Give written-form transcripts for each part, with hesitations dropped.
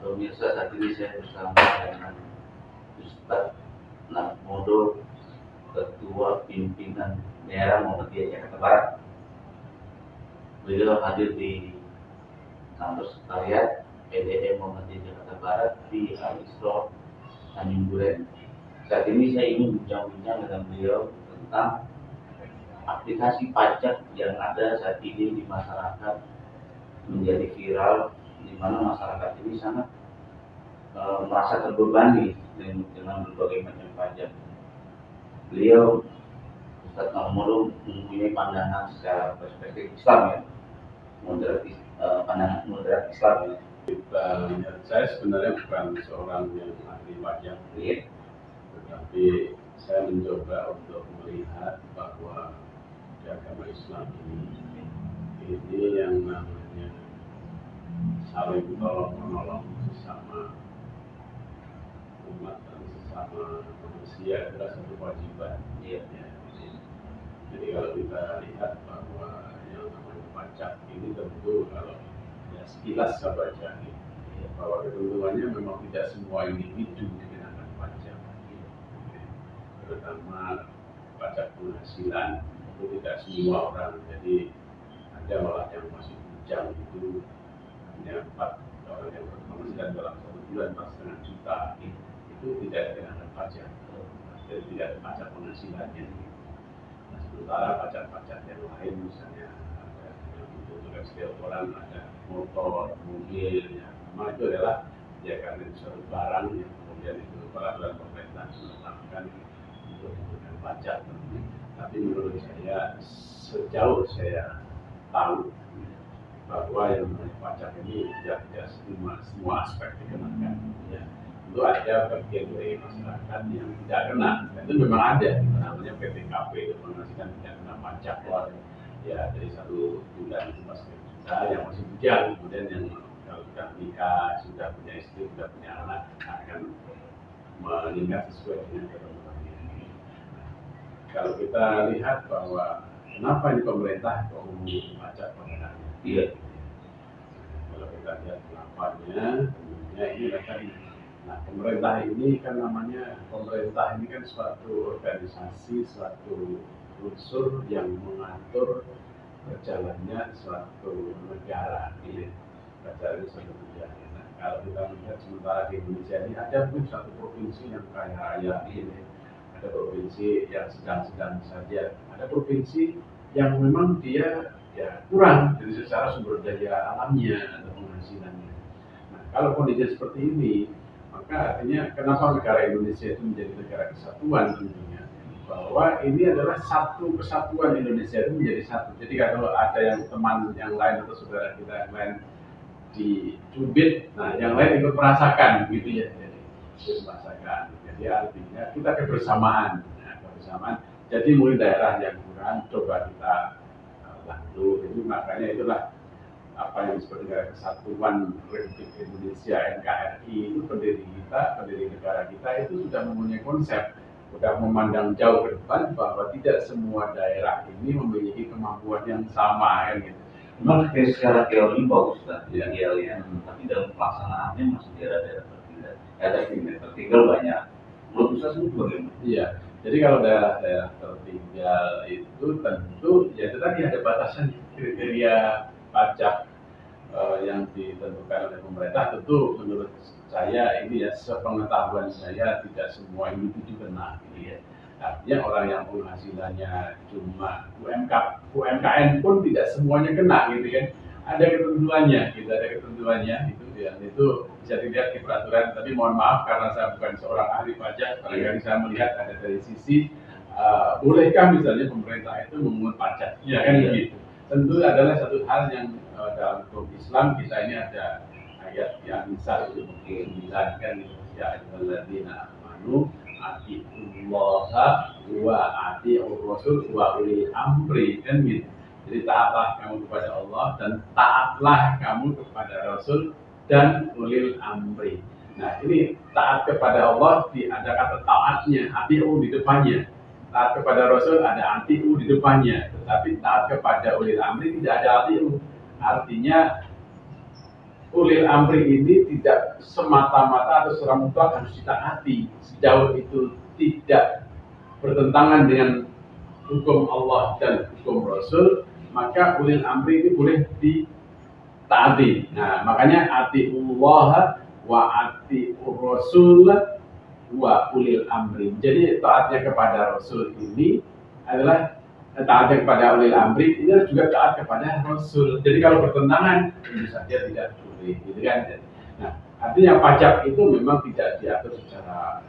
Pemirsa, saat ini saya bersama dengan Ustadz Nakmodo, Ketua Pimpinan Daerah Muhammadiyah Jakarta Barat. Beliau hadir di kantor sekretariat PDM Muhammadiyah Jakarta Barat di Al-Isra Tanjung Duren. Saat ini saya ingin bincang-bincang dengan beliau tentang aplikasi pajak yang ada saat ini di masyarakat menjadi viral, di mana masyarakat ini sangat merasa terbebani dengan berbagai macam pajak. Beliau Ustadz Nakmodo mempunyai pandangan secara perspektif Islam ya, pandangan moderat Islam ya. Saya sebenarnya bukan seorang yang ahli pajak, tetapi saya mencoba untuk melihat bahwa di agama Islam ini yang namanya saling tolong menolong sesama umat dan sesama manusia adalah satu kewajiban. Jadi kalau kita lihat bahwa yang namanya pajak ini tentu kalau sekilas saya baca bahwa ketentuannya memang tidak semua individu dikenakan pajak, terutama pajak penghasilan itu tidak semua orang. Jadi ada malah yang masih bujang itu hanya 4 orang yang berpenghasilan dalam 1 bulan 4,5 juta itu tidak dikenakan pajak, jadi tidak ada pajak penghasilannya. Nah, sementara pajak-pajak yang lain misalnya ada yang untuk ekspor orang, ada motor, mobil, ya, semua itu adalah ya karena itu suatu barang yang kemudian itu peraturan pemerintah menetapkan untuk diberikan pajak. Tapi menurut saya, sejauh saya tahu bahwa yang namanya pajak ini tidak semua aspek dikenakan. Ya. Itu ada bagian dari masyarakat yang tidak kena, dan itu memang ada, namanya PPKP, itu penghasilan tidak kena pajak ya dari 1 bulan itu pasti yang masih bujang, kemudian yang kalau sudah nikah, sudah punya istri, sudah punya anak akan meningkat sesuai dengan ketentuannya. Kalau kita lihat bahwa kenapa ini pemerintah kok mengumumkan pajak pengenanya? Kalau kita lihat kenapanya, tentunya ini akan. Nah, pemerintah ini kan namanya, pemerintah ini kan suatu organisasi, suatu unsur yang mengatur berjalannya suatu negara, berjalannya suatu negara. Nah, kalau kita melihat sementara di Indonesia ini ada mungkin satu provinsi yang kaya raya, ada provinsi yang sedang-sedang saja, ada provinsi yang memang dia ya kurang dari secara sumber daya alamnya atau penghasilannya. Nah, kalau kondisi seperti ini, maka artinya kenapa negara Indonesia itu menjadi negara kesatuan tentunya, bahwa ini adalah satu kesatuan Indonesia itu menjadi satu. Jadi kalau ada yang teman yang lain atau saudara kita yang lain dicubit, nah yang lain ikut merasakan gitu ya, jadi ikut merasakan. Jadi artinya kita kebersamaan, kebersamaan. Jadi mulai daerah yang kurang coba kita bantu. Jadi makanya itulah apa yang disebut dengan Kesatuan Republik Indonesia (NKRI) itu pendiri negara kita itu sudah mempunyai konsep, sudah memandang jauh ke depan bahwa tidak semua daerah ini memiliki kemampuan yang sama kan gitu. Memang secara teori bagus kan, idealnya, tapi dalam pelaksanaannya masih daerah-daerah tertinggal banyak. Menurut Ustaz itu bagaimana? Iya. Jadi kalau daerah-daerah tertinggal itu tentu ya tadi ada batasan kriteria pajak yang ditentukan oleh pemerintah. Tentu menurut saya ini ya, sepengetahuan saya tidak semua individu kena gitu ya. Artinya orang yang penghasilannya cuma UMKM pun tidak semuanya kena gitu kan. Ada ketentuannya, gitu, ada ketentuannya itu ya, itu bisa dilihat di peraturan. Tapi mohon maaf karena saya bukan seorang ahli pajak, barangkali saya melihat ada dari sisi bolehkah misalnya pemerintah itu memungut pajak, ya kan begitu. Tentu adalah satu hal yang dalam hukum Islam kita ini ada ayat yang Nisa 9 kan, ya ayyuhalladzina amanu atiullaha wa atiur rasul wa ulil amri kan gitu. Jadi taatlah kamu kepada Allah dan taatlah kamu kepada Rasul dan ulil amri. Nah ini taat kepada Allah ada kata taatnya, atiu di depannya. Taat kepada Rasul ada atiu di depannya. Tetapi taat kepada ulil amri tidak ada atiu. Artinya ulil amri ini tidak semata-mata atau secara mutlak harus ditaati. Sejauh itu tidak bertentangan dengan hukum Allah dan hukum Rasul, maka ulil amri ini boleh ditaati. Nah, makanya atiullah wa atiur rasul wa ulil amri. Jadi taatnya kepada Rasul ini adalah taatnya kepada ulil amri, ini juga taat kepada Rasul. Jadi kalau bertentangan tentu saja tidak boleh, gitu kan? Nah, artinya pajak itu memang tidak diatur secara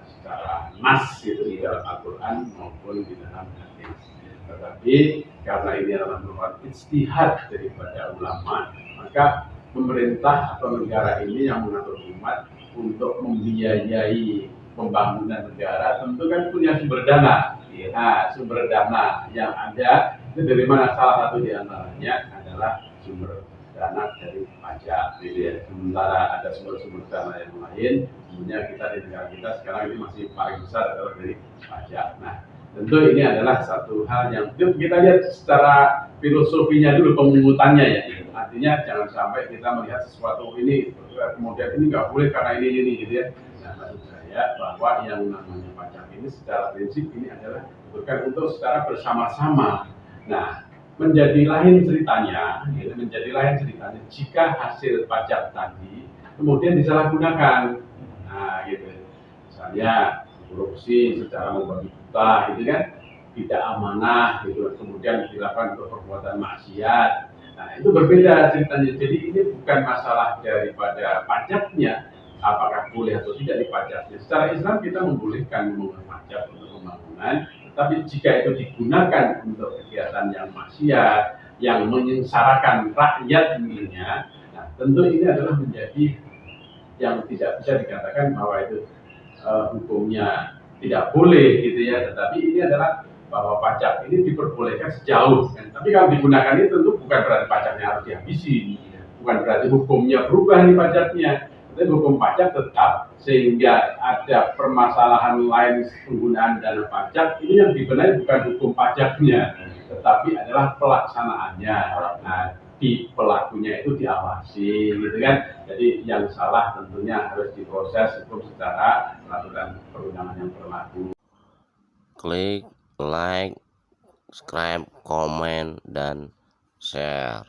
nas gitu di dalam Al-Quran maupun di dalam hadis. Tetapi karena ini adalah merupakan ijtihad daripada ulama, maka pemerintah atau negara ini yang mengatur umat untuk membiayai pembangunan negara tentu kan punya sumber dana. Nah, sumber dana yang ada itu dari mana? Salah satu di antaranya adalah sumber dana dari pajak. Gitu ya. Sementara ada sumber-sumber dana yang lain, sebenarnya kita di negara kita sekarang ini masih paling besar adalah dari pajak. Nah, tentu ini adalah satu hal yang kita lihat secara filosofinya dulu, pemungutannya ya. Artinya jangan sampai kita melihat sesuatu ini kemudian ini nggak boleh karena ini gitu ya. Nah, maksud saya bahwa yang namanya pajak ini secara prinsip ini adalah bukan untuk secara bersama-sama. Nah, menjadi lain ceritanya jika hasil pajak tadi kemudian disalahgunakan. Nah, gitu. Misalnya korupsi secara membagi buta, gitu kan, tidak amanah, gitu. Kemudian dilakukan untuk perbuatan maksiat. Nah, itu berbeda ceritanya. Jadi ini bukan masalah daripada pajaknya, apakah boleh atau tidak dipajaknya. Secara Islam kita membolehkan memungut pajak untuk pembangunan, tetapi jika itu digunakan untuk kegiatan yang maksiat, yang menyengsarakan rakyat dirinya, nah tentu ini adalah menjadi yang tidak bisa dikatakan bahwa itu hukumnya tidak boleh gitu ya. Tetapi ini adalah bahwa pajak ini diperbolehkan sejauh kan. Tapi kalau digunakan itu tentu bukan berarti pajaknya harus dihabisi, bukan berarti hukumnya berubah nih pajaknya. Tapi hukum pajak tetap, sehingga ada permasalahan lain penggunaan dana pajak ini yang dibenahi bukan hukum pajaknya, tetapi adalah pelaksanaannya. Nah, di pelakunya itu diawasi, gitu kan. Jadi yang salah tentunya harus diproses hukum secara peraturan perundangan yang berlaku. Klik like, subscribe, komen, dan share.